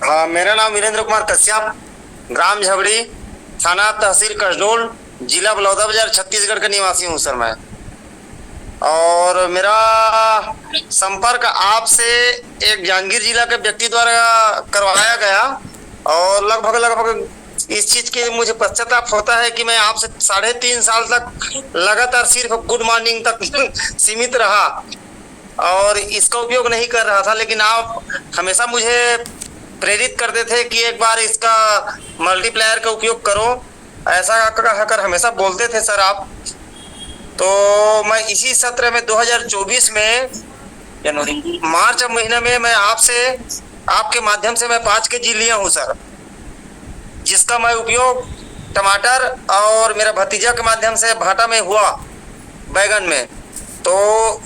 हाँ, मेरा नाम वीरेंद्र कुमार कश्यप, ग्राम झबड़ी, थाना तहसील कसडोल, जिला बलौदाबाजार, छत्तीसगढ़ का निवासी हूँ सर मैं। और मेरा संपर्क आपसे एक जांजगीर जिला के व्यक्ति द्वारा करवाया गया, और लगभग लगभग इस चीज के मुझे पश्चाताप होता है कि मैं आपसे 3.5 साल तक लगातार सिर्फ गुड मॉर्निंग तक सीमित रहा और इसका उपयोग नहीं कर रहा था, लेकिन आप हमेशा मुझे प्रेरित करते थे कि एक बार इसका मल्टीप्लायर का उपयोग करो, ऐसा कहकर हमेशा बोलते थे सर आप। तो मैं इसी सत्र में 2024 में जनवरी मार्च महीने में मैं आपसे आपके माध्यम से मैं 5 केजी लिया हूँ सर, जिसका मैं उपयोग टमाटर और मेरा भतीजा के माध्यम से भाटा में हुआ बैगन में। तो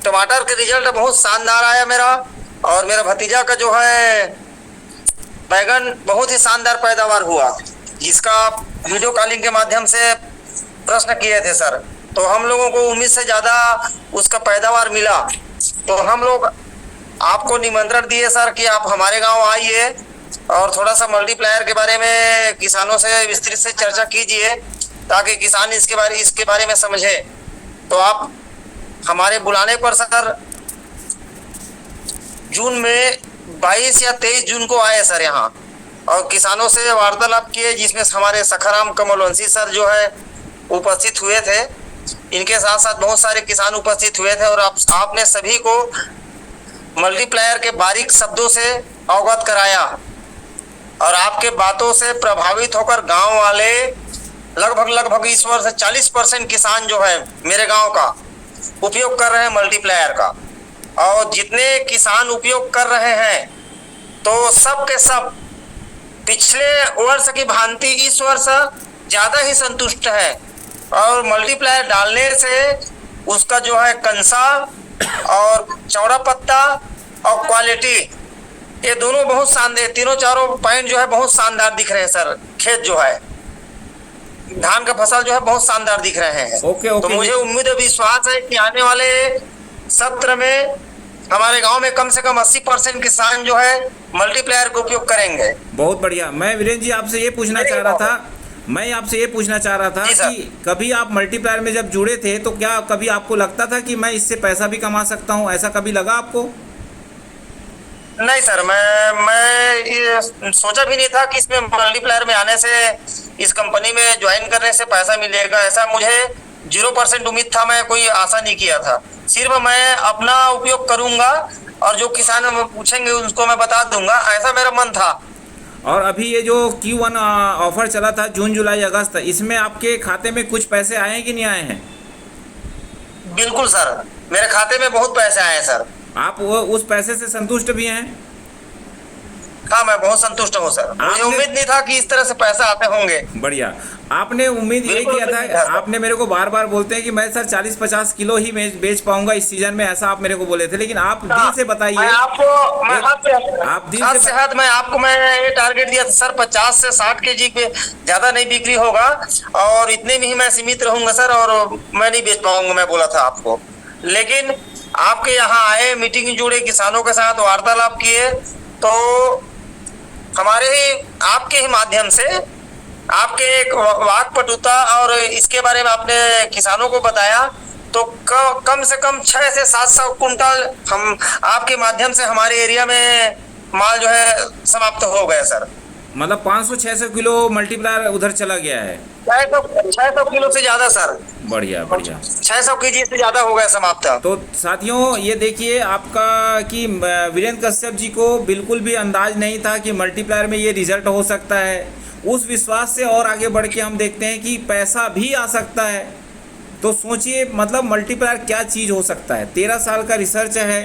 टमाटर के रिजल्ट बहुत शानदार आया मेरा, और मेरा भतीजा का जो है बैगन बहुत ही शानदार पैदावार हुआ, जिसका आप वीडियो कॉलिंग के माध्यम से प्रश्न किए थे सर। तो हम लोगों को उम्मीद से ज्यादा उसका पैदावार मिला, तो हम लोग आपको निमंत्रण दिए सर कि आप हमारे गांव आइए और थोड़ा सा मल्टीप्लायर के बारे में किसानों से विस्तृत से चर्चा कीजिए, ताकि किसान इसके बारे में समझे। तो आप हमारे बुलाने पर सर जून में 22 या 23 जून को आए सर यहाँ, और किसानों से वार्तालाप किए, जिसमें हमारे सखाराम कमलवंशी सर जो है उपस्थित हुए थे। इनके साथ साथ बहुत सारे किसान उपस्थित हुए थे, और आपने सभी को मल्टीप्लायर के बारीक शब्दों से अवगत कराया, और आपके बातों से प्रभावित होकर गांव वाले लगभग इस वर्ष 40% किसान जो है मेरे गांव का उपयोग कर रहे हैं मल्टीप्लायर का। और जितने किसान उपयोग कर रहे हैं तो सब के सब पिछले वर्ष की भांति इस वर्ष ज्यादा ही संतुष्ट है, और मल्टीप्लायर डालने से उसका जो है कंसा और चौड़ा पत्ता और क्वालिटी, ये दोनों बहुत शानदार, तीनों चारों पॉइंट जो है बहुत शानदार दिख रहे हैं सर। खेत जो है धान का फसल जो है बहुत शानदार दिख रहे हैं। ओके। तो मुझे उम्मीद और विश्वास है कि आने वाले सत्र में हमारे गांव में कम से कम 80% किसान जो है मल्टीप्लायर का उपयोग करेंगे। बहुत बढ़िया। मैं वीरेंद्र जी आपसे ये पूछना चाह रहा था कि कभी आप मल्टीप्लायर में जब जुड़े थे तो क्या कभी आपको लगता था कि मैं इससे पैसा भी कमा सकता हूँ, ऐसा कभी लगा आपको? नहीं सर, मैं ये सोचा भी नहीं था कि इसमें मल्टीप्लायर में आने से, इस कंपनी में ज्वाइन करने से पैसा मिलेगा, ऐसा मुझे 0% उम्मीद था। मैं कोई आशा नहीं किया था, सिर्फ मैं अपना उपयोग करूंगा और जो किसान पूछेंगे उनको मैं बता दूंगा, ऐसा मेरा मन था। और अभी ये जो Q1 ऑफर चला था जून जुलाई अगस्त, इसमें आपके खाते में कुछ पैसे आए हैं कि नहीं आए हैं? बिल्कुल सर, मेरे खाते में बहुत पैसे आए हैं सर। आप वो उस पैसे से संतुष्ट भी हैं? हाँ, मैं बहुत संतुष्ट हूँ सर। मुझे उम्मीद नहीं था कि इस तरह से पैसे आते होंगे। बढ़िया। आपने उम्मीद ये किया था, आपने मेरे को बार बार बोलते हैं कि मैं सर 40-50 किलो ही बेच पाऊंगा इस सीजन में, ऐसा आप मेरे को बोले थे, लेकिन आप दिल से बताइए। मैं आपको ये टारगेट दिया था सर, 50 से 60 केजी पे ज्यादा नहीं बिक्री होगा, और इतने में ही मैं सीमित रहूंगा सर, और मैं नहीं बेच पाऊंगा, मैं बोला था आपको। लेकिन आपके यहाँ आए, मीटिंग जुड़े, किसानों के साथ वार्तालाप किए, तो हमारे ही आपके ही माध्यम से आपके एक वाक पटुता और इसके बारे में आपने किसानों को बताया, तो कम से कम 600 से 700 कुंटल हम आपके माध्यम से हमारे एरिया में माल जो है समाप्त हो गया सर। मतलब 500-600 किलो मल्टीप्लायर उधर चला गया है। 600 किलो से ज्यादा सर। बढ़िया। 600 केजी से ज्यादा हो गया समाप्त। तो साथियों ये देखिए आपका कि वीरेंद्र कश्यप जी को बिल्कुल भी अंदाज नहीं था कि मल्टीप्लायर में ये रिजल्ट हो सकता है। उस विश्वास से और आगे बढ़ के हम देखते हैं कि पैसा भी आ सकता है। तो सोचिए, मतलब मल्टीप्लायर क्या चीज़ हो सकता है। 13 साल का रिसर्च है,